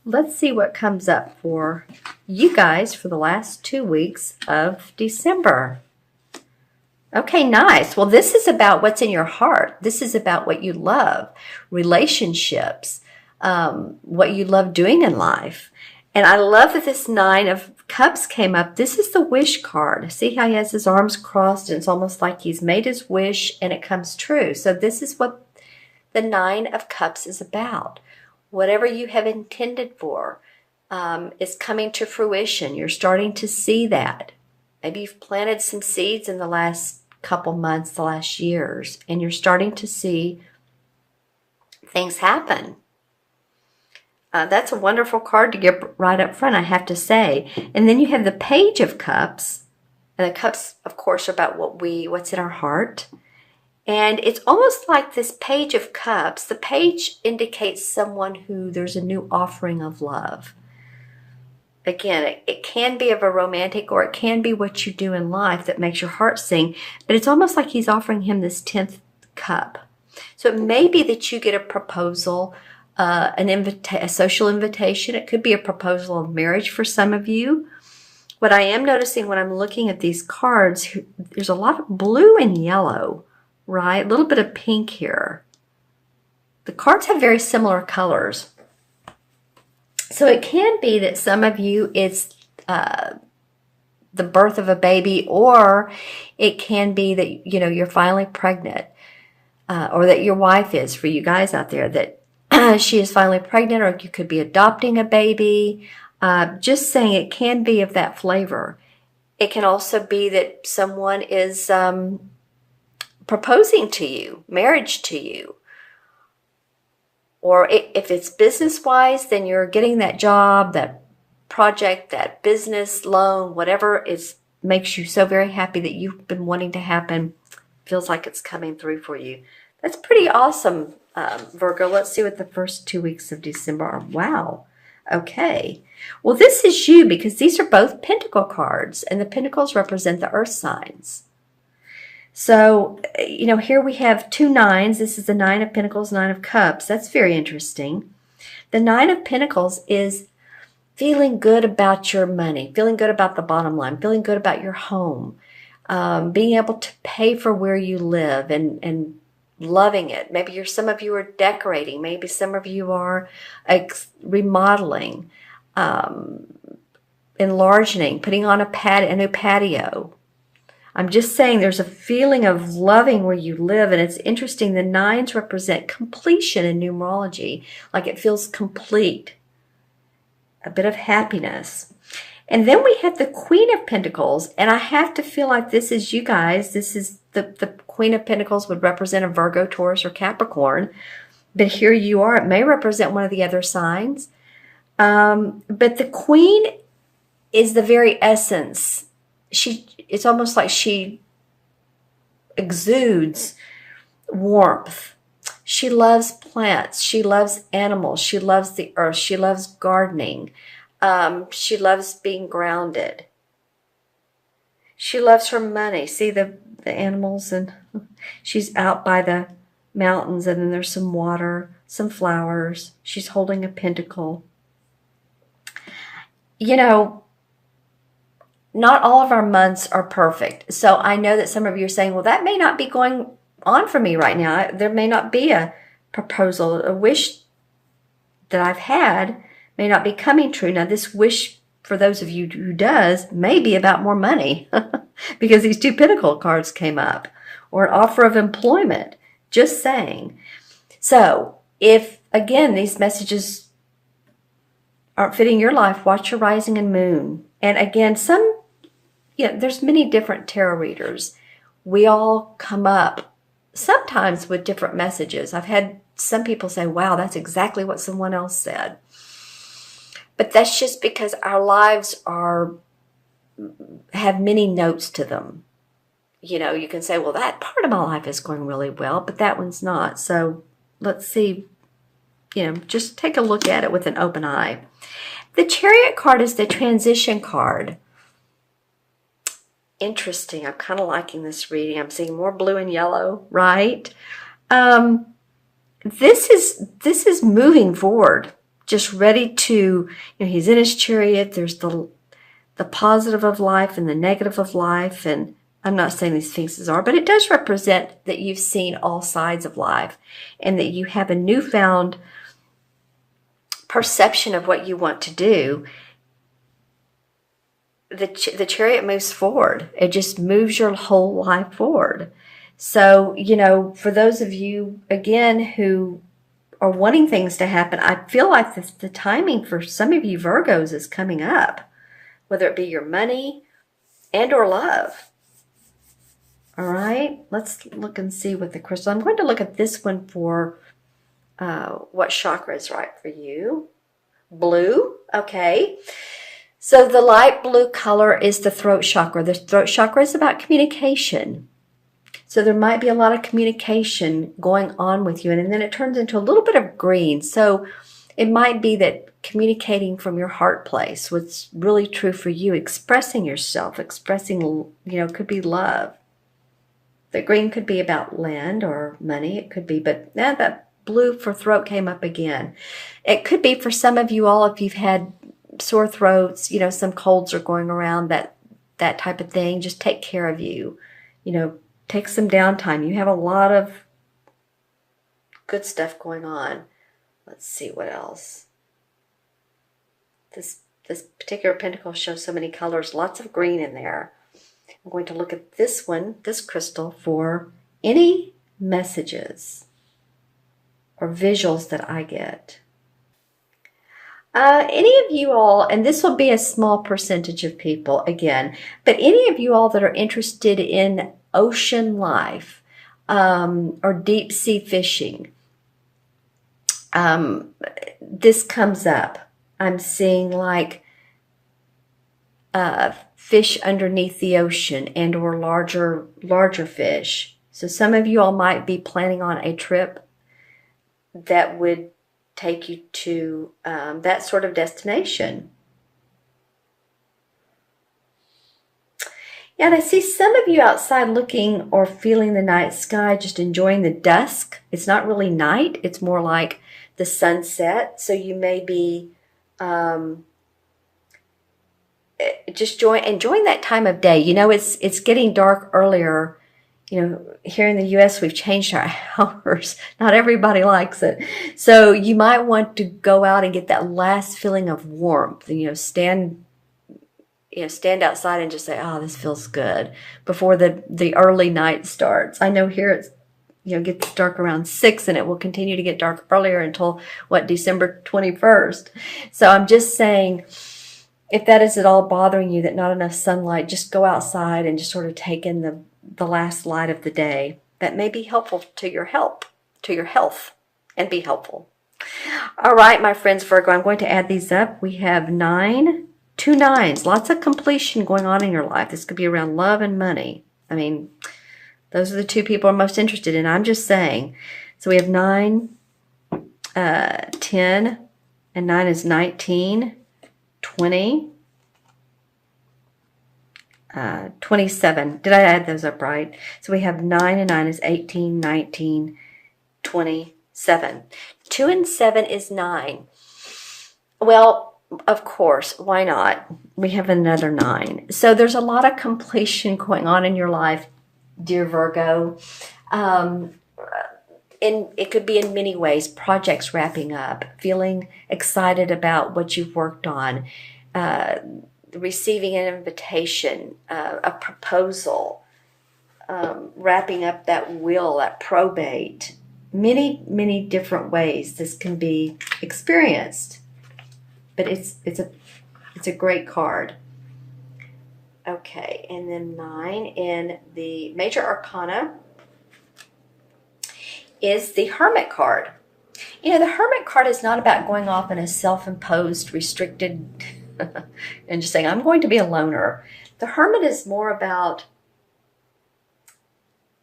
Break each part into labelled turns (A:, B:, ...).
A: let's see what comes up for you guys for the last 2 weeks of December. Okay, nice. Well, this is about what's in your heart. This is about what you love, relationships, what you love doing in life. And I love that this 9 of Cups came up. This is the wish card. See how he has his arms crossed, and it's almost like he's made his wish and it comes true. So this is what the 9 of Cups is about. Whatever you have intended for is coming to fruition. You're starting to see that. Maybe you've planted some seeds in the last couple months, the last years, and you're starting to see things happen. That's a wonderful card to get right up front, I have to say. And then you have the Page of Cups. And the cups, of course, are about what's in our heart. And it's almost like this Page of Cups. The page indicates someone who there's a new offering of love. Again, it can be of a romantic, or it can be what you do in life that makes your heart sing. But it's almost like he's offering him this 10th cup. So it may be that you get a proposal, a social invitation. It could be a proposal of marriage for some of you. What I am noticing when I'm looking at these cards, there's a lot of blue and yellow, right? A little bit of pink here. The cards have very similar colors. So it can be that some of you, it's the birth of a baby, or it can be that, you're finally pregnant, or that your wife is, for you guys out there, that she is finally pregnant, or you could be adopting a baby. Just saying, it can be of that flavor. It can also be that someone is proposing to you, marriage to you. Or if it's business-wise, then you're getting that job, that project, that business loan, whatever makes you so very happy that you've been wanting to happen, feels like it's coming through for you. That's pretty awesome, Virgo. Let's see what the first 2 weeks of December are. Wow. Okay. Well, this is you, because these are both Pentacle cards, and the Pentacles represent the Earth signs. So, here we have 2 9s. This is the 9 of Pentacles, 9 of Cups. That's very interesting. The 9 of Pentacles is feeling good about your money, feeling good about the bottom line, feeling good about your home, being able to pay for where you live and loving it. Maybe some of you are decorating. Maybe some of you are remodeling, enlarging, putting on a new patio. I'm just saying there's a feeling of loving where you live, and it's interesting. The 9s represent completion in numerology, like it feels complete, a bit of happiness. And then we have the Queen of Pentacles, and I have to feel like this is you guys. This is the Queen of Pentacles would represent a Virgo, Taurus, or Capricorn, but here you are. It may represent one of the other signs, but the Queen is the very essence. It's almost like she exudes warmth. She loves plants. She loves animals. She loves the earth. She loves gardening. She loves being grounded. She loves her money. See the animals, and she's out by the mountains, and then there's some water, some flowers. She's holding a pentacle. Not all of our months are perfect. So I know that some of you are saying, well, that may not be going on for me right now. There may not be a proposal, a wish that I've had may not be coming true. Now, this wish, for those of you who does, may be about more money because these 2 Pentacle cards came up, or an offer of employment. Just saying. So if, again, these messages aren't fitting your life, watch your rising and moon. And again, there's many different tarot readers. We all come up sometimes with different messages. I've had some people say, wow, that's exactly what someone else said. But that's just because our lives have many notes to them. You can say, well, that part of my life is going really well, but that one's not. So let's see, just take a look at it with an open eye. The Chariot card is the transition card. Interesting. I'm kind of liking this reading. I'm seeing more blue and yellow, right? This is moving forward, just ready to, he's in his chariot. There's the positive of life and the negative of life. And I'm not saying these things are, but it does represent that you've seen all sides of life and that you have a newfound perception of what you want to do. The chariot moves forward. It just moves your whole life forward. So, for those of you, again, who are wanting things to happen, I feel like the timing for some of you Virgos is coming up, whether it be your money and or love. All right, let's look and see what the crystal. I'm going to look at this one for what chakra is right for you. Blue, okay. So the light blue color is the throat chakra. The throat chakra is about communication. So there might be a lot of communication going on with you. And then it turns into a little bit of green. So it might be that communicating from your heart place, what's really true for you, expressing yourself, expressing, could be love. The green could be about land or money. It could be, but now that blue for throat came up again. It could be for some of you all, if you've had sore throats, some colds are going around, that type of thing. Just take care of you. Take some downtime. You have a lot of good stuff going on. Let's see what else. This particular pentacle shows so many colors, lots of green in there. I'm going to look at this one, this crystal, for any messages or visuals that I get. Any of you all, and this will be a small percentage of people again, but any of you all that are interested in ocean life or deep sea fishing, this comes up. I'm seeing like fish underneath the ocean and or larger fish. So some of you all might be planning on a trip that would take you to that sort of destination. Yeah, and I see some of you outside looking or feeling the night sky, just enjoying the dusk. It's not really night. It's more like the sunset. So you may be just enjoying that time of day. It's getting dark earlier. Here in the U.S., we've changed our hours. Not everybody likes it. So you might want to go out and get that last feeling of warmth. Stand outside and just say, oh, this feels good, before the early night starts. I know here it's, gets dark around 6, and it will continue to get dark earlier until, December 21st. So I'm just saying, if that is at all bothering you, that not enough sunlight, just go outside and just sort of take in the last light of the day. That may be helpful to your health, and be helpful. All right, my friends, Virgo, I'm going to add these up. We have 9, 2 9s, lots of completion going on in your life. This could be around love and money. I mean, those are the two people I'm most interested in. I'm just saying. So we have 9, 10, and 9 is 19, 20, 27. Did I add those up right? So we have 9 and 9 is 18, 19, 27. 2 and 7 is 9. Well, of course, why not? We have another 9. So there's a lot of completion going on in your life, dear Virgo. It could be in many ways. Projects wrapping up, feeling excited about what you've worked on, receiving an invitation, a proposal, wrapping up that will, that probate. Many, many different ways this can be experienced. But it's a great card. Okay, and then 9 in the Major Arcana is the Hermit card. The Hermit card is not about going off in a self-imposed, restricted, and just saying, I'm going to be a loner. The Hermit is more about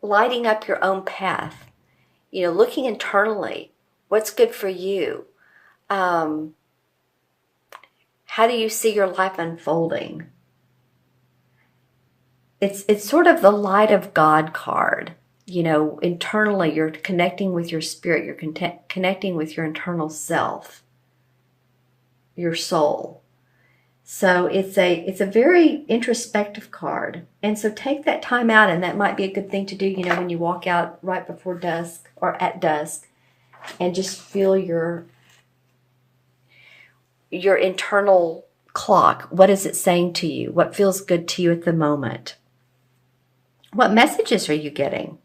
A: lighting up your own path. Looking internally. What's good for you? How do you see your life unfolding? It's sort of the light of God card. Internally, you're connecting with your spirit. You're connecting with your internal self. your soul. So it's a very introspective card. And so take that time out, and that might be a good thing to do, you know, when you walk out right before dusk or at dusk, and just feel your internal clock. What is it saying to you? What feels good to you at the moment? What messages are you getting?